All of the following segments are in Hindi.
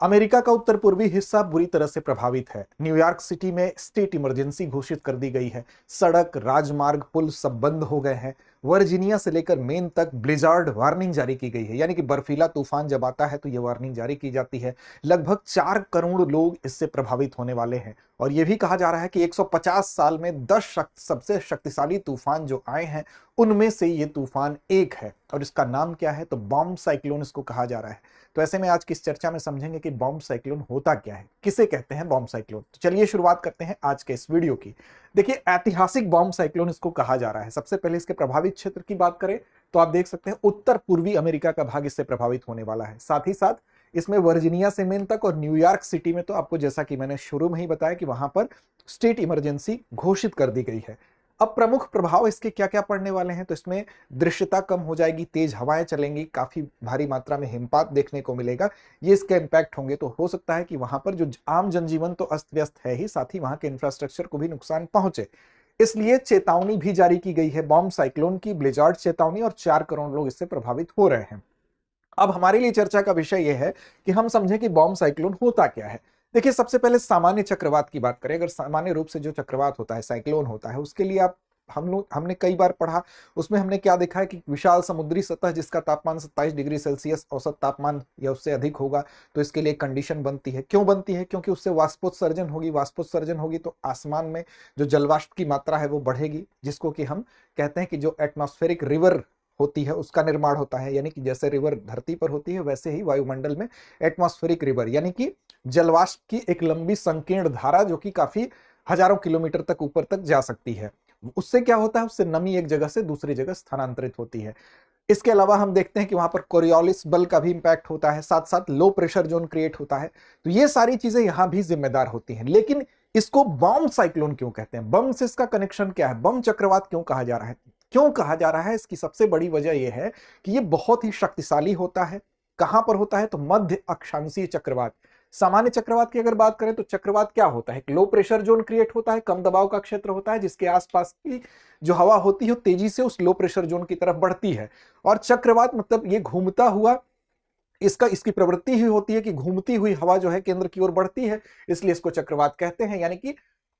अमेरिका का उत्तर पूर्वी हिस्सा बुरी तरह से प्रभावित है। न्यूयॉर्क सिटी में स्टेट इमरजेंसी घोषित कर दी गई है। सड़क, राजमार्ग, पुल सब बंद हो गए हैं। वर्जीनिया से लेकर मेन तक ब्लिजार्ड वार्निंग जारी की गई है, यानी कि बर्फीला तूफान जब आता है तो यह वार्निंग जारी की जाती है। लगभग 4 करोड़ लोग इससे प्रभावित होने वाले हैं और यह भी कहा जा रहा है कि 150 साल में 10 सबसे शक्तिशाली तूफान जो आए हैं उनमें से ये तूफान एक है। और इसका नाम क्या है? तो बॉम्ब साइक्लोन इसको कहा जा रहा है। तो ऐसे में आज की इस चर्चा में समझेंगे कि बॉम्ब साइक्लोन होता क्या है, किसे कहते हैं बॉम्ब साइक्लोन। तो चलिए शुरुआत करते हैं आज के इस वीडियो की। देखिए, ऐतिहासिक बॉम्ब साइक्लोन इसको कहा जा रहा है। सबसे पहले इसके प्रभावित क्षेत्र की बात करें तो आप देख सकते हैं उत्तर पूर्वी अमेरिका का भाग इससे प्रभावित होने वाला है। साथ ही साथ इसमें वर्जीनिया से मेन तक और न्यूयॉर्क सिटी में तो आपको, जैसा कि मैंने शुरू में ही बताया, कि वहां पर स्टेट इमरजेंसी घोषित कर दी गई है। अब प्रमुख प्रभाव इसके क्या क्या पड़ने वाले हैं? तो इसमें दृश्यता कम हो जाएगी, तेज हवाएं चलेंगी, काफी भारी मात्रा में हिमपात देखने को मिलेगा। ये इसके इंपैक्ट होंगे। तो हो सकता है कि वहां पर जो आम जनजीवन तो अस्त व्यस्त है ही, साथ ही वहां के इंफ्रास्ट्रक्चर को भी नुकसान पहुंचे। इसलिए चेतावनी भी जारी की गई है बॉम्ब साइक्लोन की, ब्लिजार्ड चेतावनी, और 4 करोड़ लोग इससे प्रभावित हो रहे हैं। अब हमारे लिए चर्चा का विषय यह है कि हम समझें कि बॉम्ब साइक्लोन होता क्या है। देखिए, सबसे पहले सामान्य चक्रवात की बात करें। अगर सामान्य रूप से जो चक्रवात होता है, साइक्लोन होता है, उसके लिए आप हमने कई बार पढ़ा। उसमें हमने क्या देखा है कि विशाल समुद्री सतह जिसका तापमान 27 डिग्री सेल्सियस औसत तापमान या उससे अधिक होगा, तो इसके लिए कंडीशन बनती है। क्यों बनती है? क्योंकि उससे वाष्पोत्सर्जन होगी। वाष्पोत्सर्जन होगी तो आसमान में जो जलवाष्प की मात्रा है वो बढ़ेगी, जिसको कि हम कहते हैं कि जो एटमॉस्फेरिक रिवर होती है उसका निर्माण होता है। यानी कि जैसे रिवर धरती पर होती है, वैसे ही वायुमंडल में एटमॉस्फेरिक रिवर यानी कि जलवाष्प की एक लंबी संकीर्ण धारा, जो कि काफी हजारों किलोमीटर तक ऊपर तक जा सकती है। उससे क्या होता है? उससे नमी एक जगह से दूसरी जगह स्थानांतरित होती है। इसके अलावा हम देखते हैं कि वहां पर कोरियोलिस बल का भी इंपैक्ट होता है, साथ साथ लो प्रेशर जोन क्रिएट होता है। तो ये सारी चीजें यहां भी जिम्मेदार होती हैं। लेकिन इसको बॉम्ब साइक्लोन क्यों कहते हैं? बम से इसका कनेक्शन क्या है? बम चक्रवात क्यों कहा जा रहा है? क्यों कहा जा रहा है? इसकी सबसे बड़ी वजह यह है कि यह बहुत ही शक्तिशाली होता है। कहां पर होता है? तो मध्य अक्षांशीय चक्रवात। सामान्य चक्रवात की अगर बात करें तो चक्रवात क्या होता है? लो प्रेशर जोन क्रिएट होता है, कम दबाव का क्षेत्र होता है, जिसके आसपास की जो हवा होती है तेजी से उस लो प्रेशर जोन की तरफ बढ़ती है। और चक्रवात मतलब ये घूमता हुआ, इसकी प्रवृत्ति ही होती है कि घूमती हुई हवा जो है केंद्र की ओर बढ़ती है, इसलिए इसको चक्रवात कहते हैं। यानी कि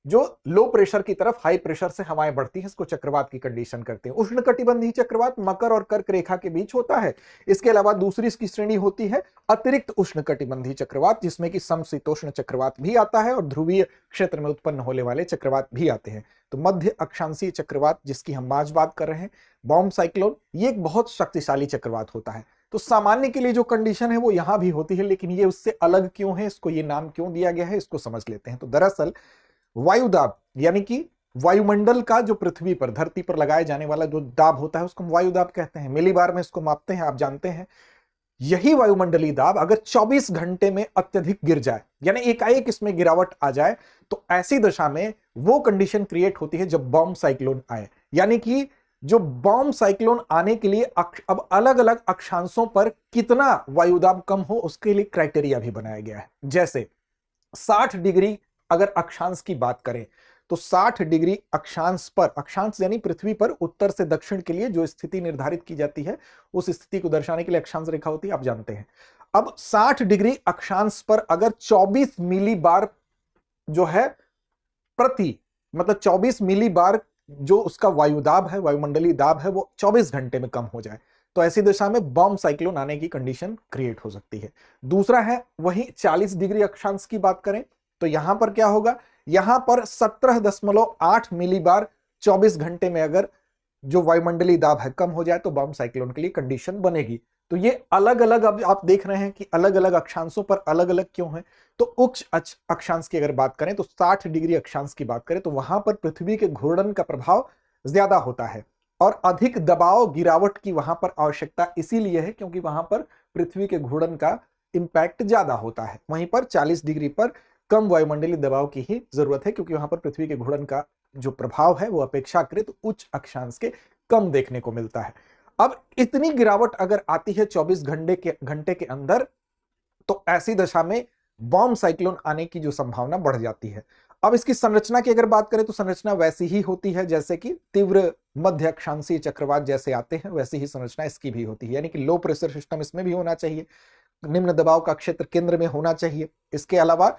जो लो प्रेशर की तरफ हाई प्रेशर से हवाएं बढ़ती है, इसको चक्रवात की कंडीशन करते हैं। उष्णकटिबंधीय चक्रवात मकर और कर्क रेखा के बीच होता है। इसके अलावा दूसरी इसकी श्रेणी होती है अतिरिक्त उष्णकटिबंधीय चक्रवात, जिसमें कि समशीतोष्ण चक्रवात भी आता है और ध्रुवीय क्षेत्र में उत्पन्न होने वाले चक्रवात भी आते हैं। तो मध्य अक्षांशीय चक्रवात, जिसकी हम आज बात कर रहे हैं, बॉम्ब साइक्लोन, ये एक बहुत शक्तिशाली चक्रवात होता है। तो सामान्य के लिए जो कंडीशन है वो यहां भी होती है, लेकिन ये उससे अलग क्यों है, इसको ये नाम क्यों दिया गया है, इसको समझ लेते हैं। तो दरअसल वायुदाब यानी कि वायुमंडल का जो पृथ्वी पर, धरती पर लगाए जाने वाला जो दाब होता है उसको हम वायुदाब कहते हैं। मिलीबार में इसको मापते हैं, आप जानते हैं। यही वायुमंडलीय दाब अगर 24 घंटे में अत्यधिक गिर जाए, यानी एकाएक इसमें गिरावट आ जाए, तो ऐसी दशा में वो कंडीशन क्रिएट होती है जब बॉम्ब साइक्लोन आए। यानी कि जो बॉम्ब साइक्लोन आने के लिए अब अलग अलग अक्षांशों पर कितना वायुदाब कम हो, उसके लिए क्राइटेरिया भी बनाया गया है। जैसे 60 डिग्री अगर अक्षांश की बात करें तो 60 डिग्री अक्षांश पर, अक्षांश यानी पृथ्वी पर उत्तर से दक्षिण के लिए जो स्थिति निर्धारित की जाती है, उस स्थिति को दर्शाने के लिए अक्षांश रेखा होती है, आप जानते हैं। अब 60 डिग्री अक्षांश पर अगर 24 मिली बार जो है प्रति, मतलब 24 मिली बार जो उसका वायुदाब है, वायुमंडलीय दाब है, वो 24 घंटे में कम हो जाए, तो ऐसी दशा में बॉम्ब साइक्लोन आने की कंडीशन क्रिएट हो सकती है। दूसरा है वही 40 डिग्री अक्षांश की बात करें तो यहां पर क्या होगा? यहां पर 17.8 मिली बार 24 घंटे में अगर जो वायुमंडलीय दाब है कम हो जाए तो बॉम्ब साइक्लोन के लिए कंडीशन बनेगी। तो ये अलग अलग, अब आप देख रहे हैं कि अलग अलग अक्षांशों पर अलग अलग क्यों है। तो उच्च अक्षांश की अगर बात करें तो 60 डिग्री अक्षांश की बात करें तो वहां पर पृथ्वी के घूर्णन का प्रभाव ज्यादा होता है और अधिक दबाव गिरावट की वहां पर आवश्यकता इसीलिए है क्योंकि वहां पर पृथ्वी के घूर्णन का इंपैक्ट ज्यादा होता है। वहीं पर 40 डिग्री पर कम वायुमंडलीय दबाव की ही जरूरत है क्योंकि वहां पर पृथ्वी के घूर्णन का जो प्रभाव है वो अपेक्षाकृत उच्च अक्षांश के कम देखने को मिलता है। अब इतनी गिरावट अगर आती है 24 घंटे के अंदर, तो ऐसी दशा में बॉम्ब साइक्लोन आने की जो संभावना बढ़ जाती है। अब इसकी संरचना की अगर बात करें तो संरचना वैसी ही होती है जैसे कि तीव्र मध्य अक्षांशीय चक्रवात जैसे आते हैं, वैसी ही संरचना इसकी भी होती है। यानी कि लो प्रेशर सिस्टम इसमें भी होना चाहिए, निम्न दबाव का क्षेत्र केंद्र में होना चाहिए। इसके अलावा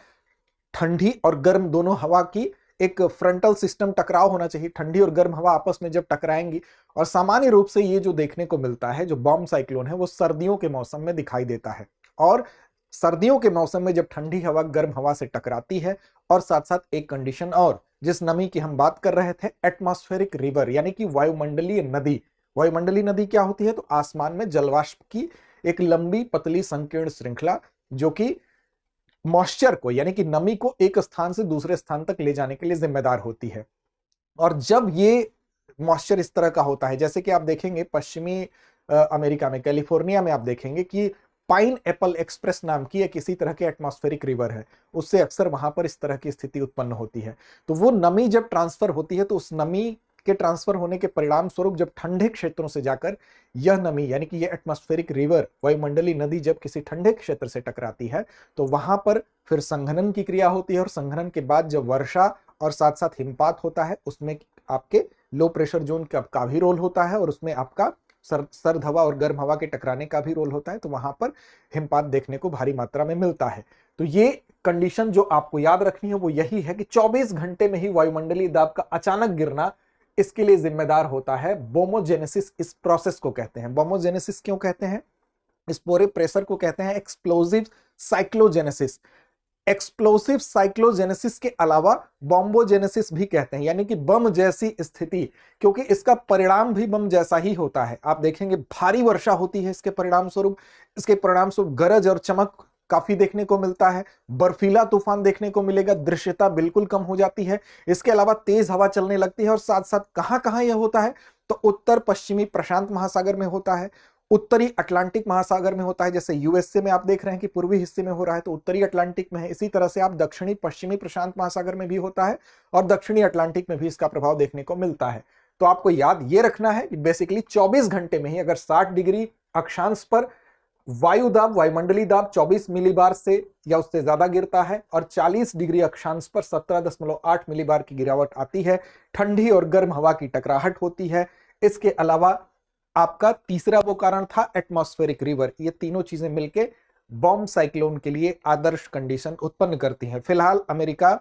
ठंडी और गर्म दोनों हवा की एक फ्रंटल सिस्टम टकराव होना चाहिए। ठंडी और गर्म हवा आपस में जब टकराएंगी, और सामान्य रूप से ये जो देखने को मिलता है, जो बॉम्ब साइक्लोन है, वो सर्दियों के मौसम में दिखाई देता है। और सर्दियों के मौसम में जब ठंडी हवा गर्म हवा से टकराती है, और साथ साथ एक कंडीशन और, जिस नमी की हम बात कर रहे थे, एटमॉस्फेरिक रिवर, यानी कि वायुमंडलीय नदी। वायुमंडलीय नदी क्या होती है? तो आसमान में जलवाष्प की एक लंबी पतली संकीर्ण श्रृंखला, जो कि मॉइस्चर को, यानी कि नमी को एक स्थान से दूसरे स्थान तक ले जाने के लिए जिम्मेदार होती है। और जब ये मॉइस्चर इस तरह का होता है, जैसे कि आप देखेंगे पश्चिमी अमेरिका में, कैलिफोर्निया में आप देखेंगे कि पाइन एप्पल एक्सप्रेस नाम की एक इसी तरह के एटमॉस्फेरिक रिवर है, उससे अक्सर वहां पर इस तरह की स्थिति उत्पन्न होती है। तो वो नमी जब ट्रांसफर होती है, तो उस नमी के ट्रांसफर होने के परिणाम स्वरूप जब ठंडे क्षेत्रों से जाकर यह नमी, यानी कि यह एटमॉस्फेरिक रिवर, वायुमंडलीय नदी, जब किसी ठंडे क्षेत्र से टकराती है, तो वहां पर फिर संघनन की क्रिया होती है। और संघनन के बाद जब वर्षा और साथ साथ हिमपात होता है, उसमें आपके लो प्रेशर जोन का भी रोल होता है, और उसमें आपका सर्द हवा और गर्म हवा के टकराने का भी रोल होता है। तो वहां पर हिमपात देखने को भारी मात्रा में मिलता है। तो ये कंडीशन जो आपको याद रखनी है वो यही है कि 24 घंटे में ही वायुमंडलीय दाब का अचानक गिरना इसके लिए जिम्मेदार होता है। बोमोजेनेसिस इस प्रोसेस को कहते हैं। बोमोजेनेसिस क्यों कहते हैं? इस पूरे प्रेशर को कहते हैं एक्सप्लोसिव साइक्लोजेनेसिस। एक्सप्लोसिव साइक्लोजेनेसिस के अलावा बॉम्बोजेनेसिस भी कहते हैं, यानी कि बम जैसी स्थिति, क्योंकि इसका परिणाम भी बम जैसा ही होता है। आप देखेंगे भारी वर्षा होती है इसके परिणाम स्वरूप गरज और चमक काफी देखने को मिलता है। बर्फीला तूफान देखने को मिलेगा, दृश्यता बिल्कुल कम हो जाती है। इसके अलावा तेज हवा चलने लगती है। और साथ साथ कहां कहां यह होता है? तो उत्तर पश्चिमी प्रशांत महासागर में होता है, उत्तरी अटलांटिक महासागर में होता है। जैसे यूएसए में आप देख रहे हैं कि पूर्वी हिस्से में हो रहा है, तो उत्तरी अटलांटिक में है। इसी तरह से आप दक्षिणी पश्चिमी प्रशांत महासागर में भी होता है, और दक्षिणी अटलांटिक में भी इसका प्रभाव देखने को मिलता है। तो आपको याद ये रखना है कि बेसिकली 24 घंटे में ही अगर 60 डिग्री अक्षांश पर वायुमंडलीय दाब 24 मिलीबार से या उससे ज्यादा गिरता है, और 40 डिग्री अक्षांश पर 17.8 मिलीबार की गिरावट आती है, ठंडी और गर्म हवा की टकराहट होती है। इसके अलावा आपका तीसरा वो कारण था एटमॉस्फेरिक रिवर। ये तीनों चीजें मिलके बॉम्ब साइक्लोन के लिए आदर्श कंडीशन उत्पन्न करती हैं। फिलहाल अमेरिका,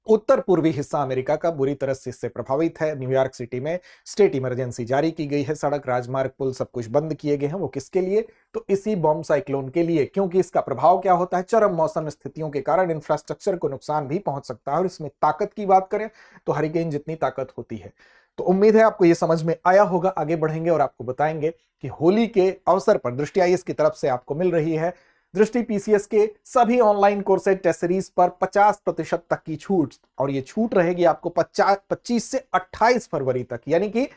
उत्तर पूर्वी हिस्सा अमेरिका का बुरी तरह से इससे प्रभावित है। न्यूयॉर्क सिटी में स्टेट इमरजेंसी जारी की गई है। सड़क, राजमार्ग, पुल सब कुछ बंद किए गए हैं। वो किसके लिए? तो इसी बॉम्ब साइक्लोन के लिए, क्योंकि इसका प्रभाव क्या होता है? चरम मौसम स्थितियों के कारण इंफ्रास्ट्रक्चर को नुकसान भी पहुंच सकता है। और इसमें ताकत की बात करें तो हरिकेन जितनी ताकत होती है। तो उम्मीद है आपको यह समझ में आया होगा। आगे बढ़ेंगे और आपको बताएंगे कि होली के अवसर पर दृष्टि आईएएस की तरफ से आपको मिल रही है दृष्टि पीसीएस के सभी ऑनलाइन कोर्सेज टेस्ट सीरीज पर 50% तक की छूट। और ये छूट रहेगी आपको 25 से 28 फरवरी तक, यानी कि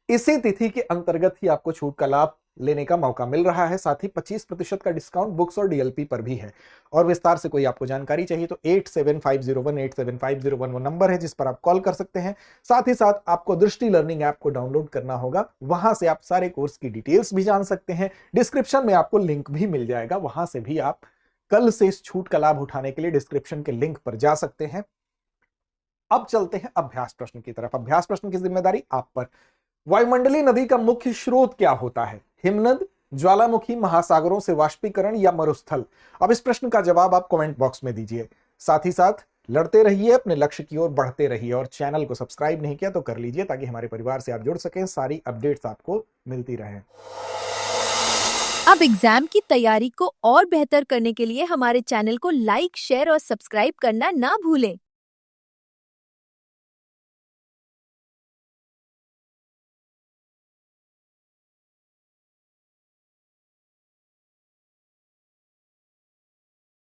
इसी तिथि के अंतर्गत ही आपको छूट का लाभ लेने का मौका मिल रहा है। साथ ही 25% का डिस्काउंट बुक्स और डीएलपी पर भी है। और विस्तार से कोई आपको जानकारी चाहिए तो 8750187501 वो नंबर है जिस पर आप कॉल कर सकते हैं। साथ ही साथ आपको दृष्टि लर्निंग ऐप को डाउनलोड करना होगा। वहां से आप सारे कोर्स की डिटेल्स भी जान सकते हैं। डिस्क्रिप्शन में आपको लिंक भी मिल जाएगा, वहां से भी आप कल से इस छूट का लाभ उठाने के लिए डिस्क्रिप्शन के लिंक पर जा सकते हैं। अब चलते हैं अभ्यास प्रश्न की तरफ। अभ्यास प्रश्न की जिम्मेदारी आप पर। वायुमंडलीय नदी का मुख्य स्रोत क्या होता है? हिमनद, ज्वालामुखी, महासागरों से वाष्पीकरण या मरुस्थल? अब इस प्रश्न का जवाब आप कमेंट बॉक्स में दीजिए। साथ ही साथ लड़ते रहिए, अपने लक्ष्य की ओर बढ़ते रहिए। और चैनल को सब्सक्राइब नहीं किया तो कर लीजिए ताकि हमारे परिवार से आप जुड़ सकें, सारी अपडेट्स आपको मिलती रहें। अब एग्जाम की तैयारी को और बेहतर करने के लिए हमारे चैनल को लाइक, शेयर और सब्सक्राइब करना ना भूलें।